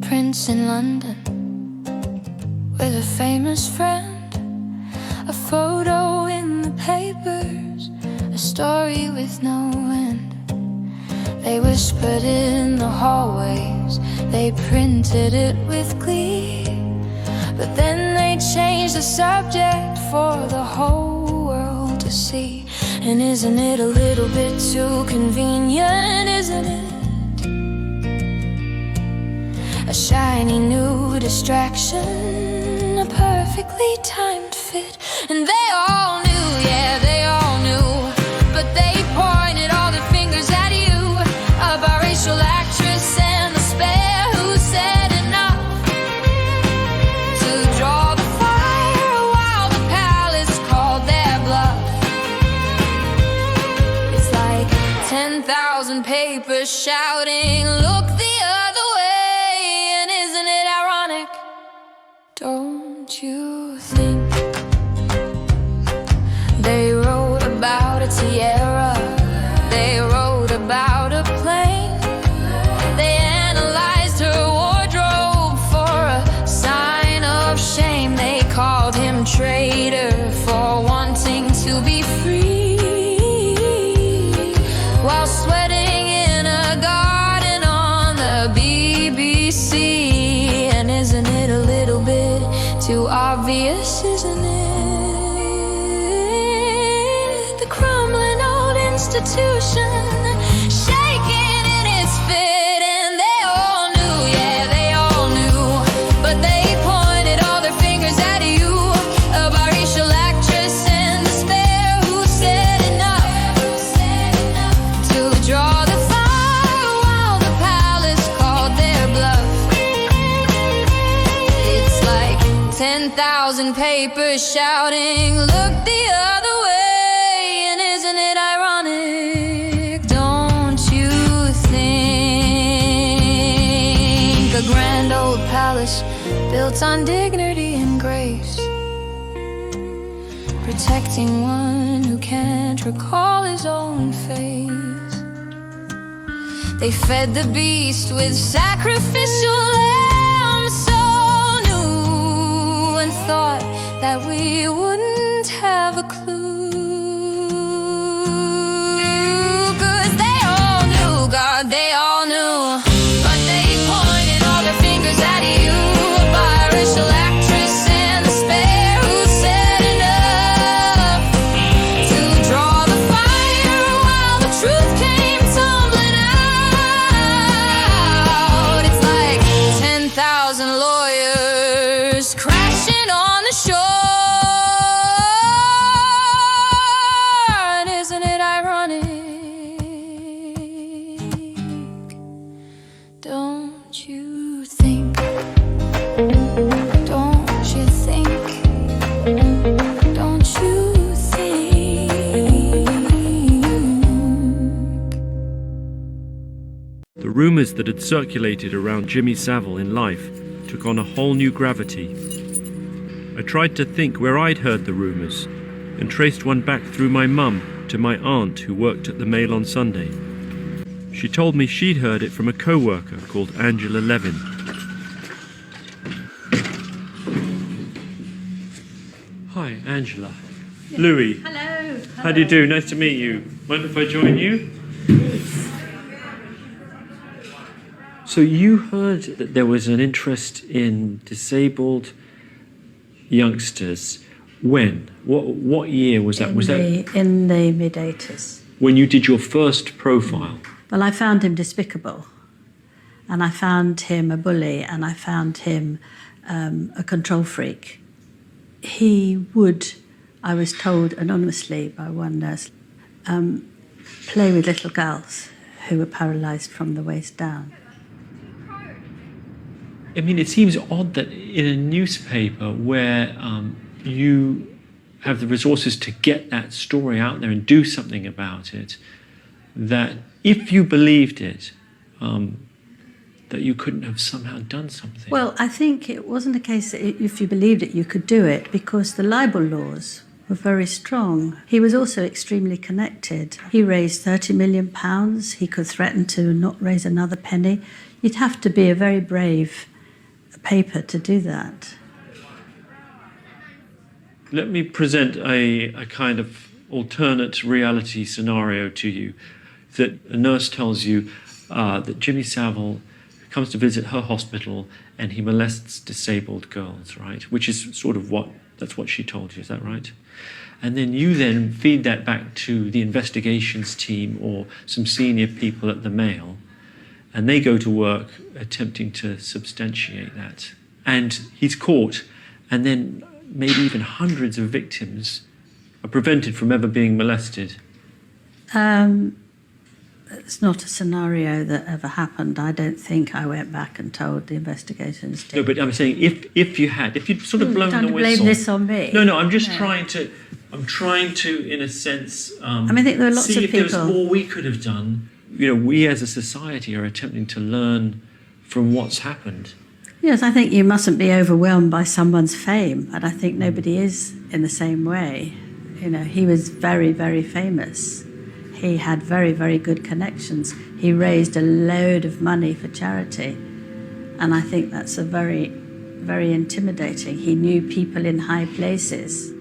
prince in London with a famous friend, a photo in the papers, a story with no end. They whispered in the hallways, they printed it with glee, but then they changed the subject for the whole world to see. And isn't it a little bit too convenient, isn't it? A shiny new distraction, a perfectly timed fit. And they all knew, yeah, they all knew, but they pointed all their fingers at you. A biracial actress and a spare who said enough to draw the fire while the palace called their bluff. It's like 10,000 papers shouting, look the other way. And isn't it ironic? Don't you think? They wrote about a tiara, they wrote about a plane, they analyzed her wardrobe for a sign of shame. They called him traitor for wanting to be free, while sweating in a garden on the BBC. And isn't it a little bit too obvious, isn't it? The crumbling old institution, shaking in its fit. And they all knew, yeah, they all knew, but they pointed all their fingers at you. A biracial actress and a spare who said enough to draw the fire while the palace called their bluff. It's like 10,000 papers shouting, look the other way. And isn't it ironic? Don't you think? A grand old palace built on dignity and grace, protecting one who can't recall his own face. They fed the beast with sacrificial lambs so new, and thought that we wouldn't have a clue. 'Cause they all knew, God, they all knew, but they pointed all their fingers at you. A biracial actress and a spare who said enough to draw the fire while the truth came tumbling out. It's like 10,000 lawyers crashing on the shore. And isn't it ironic? Don't you think? Don't you think? Don't you think? The rumours that had circulated around Jimmy Savile in life took on a whole new gravity. I tried to think where I'd heard the rumours and traced one back through my mum to my aunt who worked at the Mail on Sunday. She told me she'd heard it from a co-worker called Angela Levin. Hi, Angela. Louis. Hello. How do you do? Nice to meet you. Mind if I join you? So you heard that there was an interest in disabled youngsters. When? What year was that? In the mid-80s. When you did your first profile? Well, I found him despicable, and I found him a bully, and I found him a control freak. He would, I was told anonymously by one nurse, play with little girls who were paralysed from the waist down. I mean, it seems odd that in a newspaper where you have the resources to get that story out there and do something about it, that if you believed it, that you couldn't have somehow done something. Well, I think it wasn't a case that if you believed it, you could do it, because the libel laws were very strong. He was also extremely connected. He raised £30 million. He could threaten to not raise another penny. You'd have to be a very brave the paper to do that. Let me present a kind of alternate reality scenario to you. That a nurse tells you that Jimmy Savile comes to visit her hospital and he molests disabled girls, right? Which is sort of that's what she told you, is that right? And then you then feed that back to the investigations team or some senior people at the Mail, and they go to work attempting to substantiate that. And he's caught, and then maybe even hundreds of victims are prevented from ever being molested. It's not a scenario that ever happened. I don't think I went back and told the investigations team. No, but I'm saying if you'd sort of blown the whistle. Don't blame this on me. No, I'm just trying to, in a sense, I think there are lots see of if there was people. more we could have done. We as a society are attempting to learn from what's happened. Yes, I think you mustn't be overwhelmed by someone's fame, and I think nobody is in the same way. He was very, very famous. He had very, very good connections. He raised a load of money for charity, and I think that's a very, very intimidating. He knew people in high places.